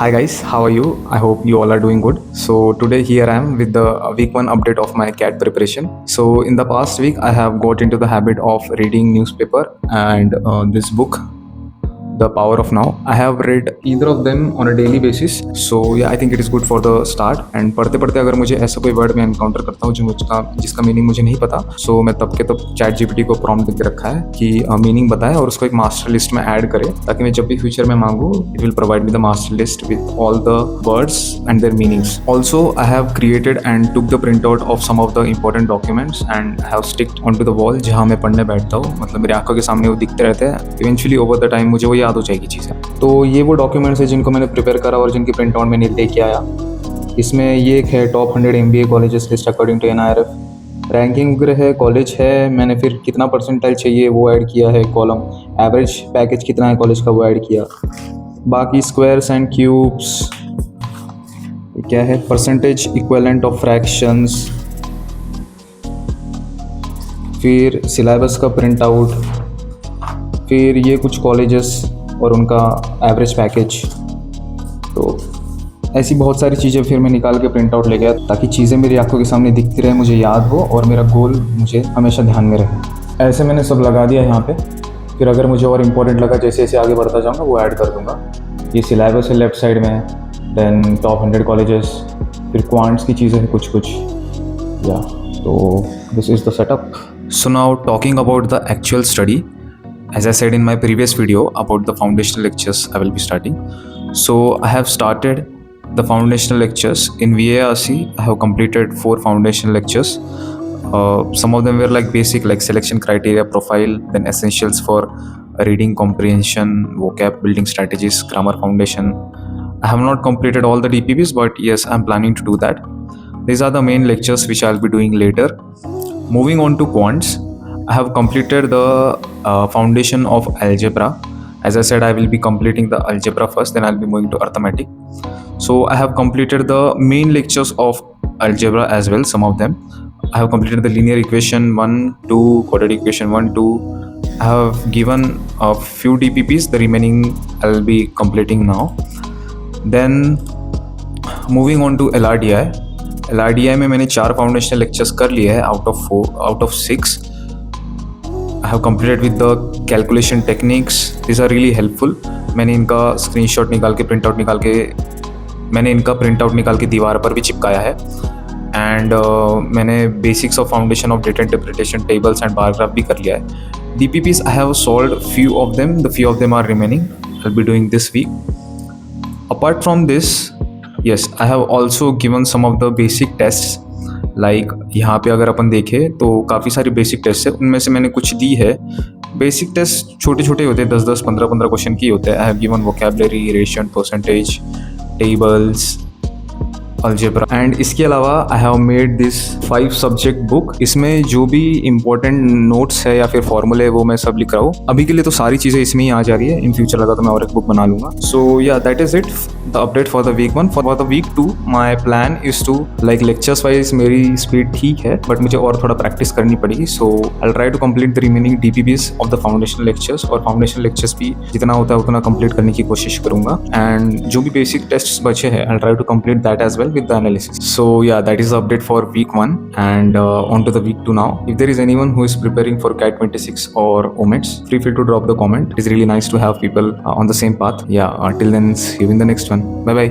Hi guys, how are you? I hope you all are doing good. So today here I am with the week 1 update of my CAT preparation. So in the past week I have got into the habit of reading newspaper and this book, The Power of Now. I have read either of them on a daily basis. So yeah, I think it is good for the start. And पढ़ते पढ़ते अगर मुझे ऐसा कोई word मैं encounter करता हूँ जिसका मीनिंग मुझे नहीं पता, सो मैं तब के तब चैट जीपीटी को प्रॉम्प्ट देके रखा है कि मीनिंग बताए और उसको एक मास्टर लिस्ट में ऐड करे, ताकि मैं जब भी फ्यूचर में मांगू it will provide me the master list with all the words and their meanings. Also I have created and took the print out of some of the important documents and have sticked on to the wall जहाँ मैं पढ़ने बैठता हूँ. मतलब मेरी आंखों के सामने वो दिखते रहते हैं. इवेंचुअली ओवर द टाइम मुझे वो याद हो जाएगी चीज़ें. तो ये वो डॉक्यूमेंट्स है जिनको मैंने प्रिपेयर करा और जिनकी प्रिंट आउट मैंने लेके आया. इसमें ये एक है top 100 MBA colleges list according to NIRF. Ranking वगैरह है, कॉलेज है, मैंने फिर कितना परसेंटाइल चाहिए वो ऐड किया है कॉलम. एवरेज पैकेज कितना है कॉलेज का वो ऐड किया. बाकी स्क्वायर्स एंड क्यूब्स क्या है, परसेंटेज इक्विवेलेंट ऑफ फ्रैक्शंस, फिर सिलेबस का प्रिंट आउट, फिर ये कुछ कॉलेजेस और उनका एवरेज पैकेज. तो ऐसी बहुत सारी चीज़ें फिर मैं निकाल के प्रिंट आउट ले गया ताकि चीज़ें मेरी आंखों के सामने दिखती रहे, मुझे याद हो और मेरा गोल मुझे हमेशा ध्यान में रहे. ऐसे मैंने सब लगा दिया यहाँ पे. फिर अगर मुझे और इम्पोर्टेंट लगा जैसे जैसे आगे बढ़ता जाऊँगा वो ऐड कर दूँगा. ये सिलेबस है लेफ्ट साइड में, देन टॉप 100 कॉलेजेस, फिर क्वांट्स की चीज़ें हैं कुछ या. तो this is the setup. So now talking about the actual study. As I said in my previous video about the foundational lectures I will be starting. So I have started the foundational lectures in VARC. I have completed 4 foundational lectures. Some of them were like basic, like selection criteria, profile, then essentials for reading comprehension, vocab, building strategies, grammar foundation. I have not completed all the DPPs, but yes, I'm planning to do that. These are the main lectures which I'll be doing later. Moving on to quants. I have completed the foundation of algebra. As I said, I will be completing the algebra first, then I'll be moving to arithmetic. So I have completed the main lectures of algebra as well, some of them. I have completed the linear equation 1, 2, quadratic equation 1, 2. I have given a few DPPs, the remaining I'll be completing now. Then moving on to LRDI. LRDI में मैंने 4 foundational lectures कर लिए हैं out of 6. I have completed with the calculation techniques. These are really helpful. मैंने इनका screenshot निकाल के print out निकाल के दीवार पर भी चिपकाया है. एंड मैंने basics of foundation of data interpretation, tables and bar graph भी कर लिया है. DPPs I have solved few of them. The few of them are remaining. I'll be doing this week. Apart from this, yes, I have also given some of the basic tests. Like यहाँ पे अगर अपन देखें तो काफ़ी सारी basic test है, उनमें से मैंने कुछ दी है. बेसिक टेस्ट छोटे छोटे होते हैं, 10-10, 15-15 क्वेश्चन की होते हैं. I have given vocabulary, ratio, percentage, tables, algebra. And इसके अलावा I have made this 5 subject book. इसमें जो भी इंपॉर्टेंट नोट्स है या फिर फॉर्मूले वो मैं सब लिख रहा हूँ. अभी के लिए तो सारी चीज़ें इसमें ही आ जा रही है. इन फ्यूचर लगा तो मैं और एक बुक बना लूँगा. So yeah that is it the update for the week 1. For the week 2 my plan is to like lectures wise मेरी स्पीड ठीक है बट मुझे और थोड़ा प्रैक्टिस करनी पड़ेगी. So I try to complete the remaining DPPs of the foundation lectures. और foundation lectures भी जितना होता है उतना कंप्लीट करने की कोशिश करूँगा. एंड जो भी बेसिक टेस्ट बचे हैं I try to complete that as well with the analysis. So yeah, that is the update for week 1 and on to the week 2 now. If there is anyone who is preparing for CAT 26 or OMETS, feel free to drop the comment. It is really nice to have people on the same path. Yeah, till then see you in the next one. Bye bye.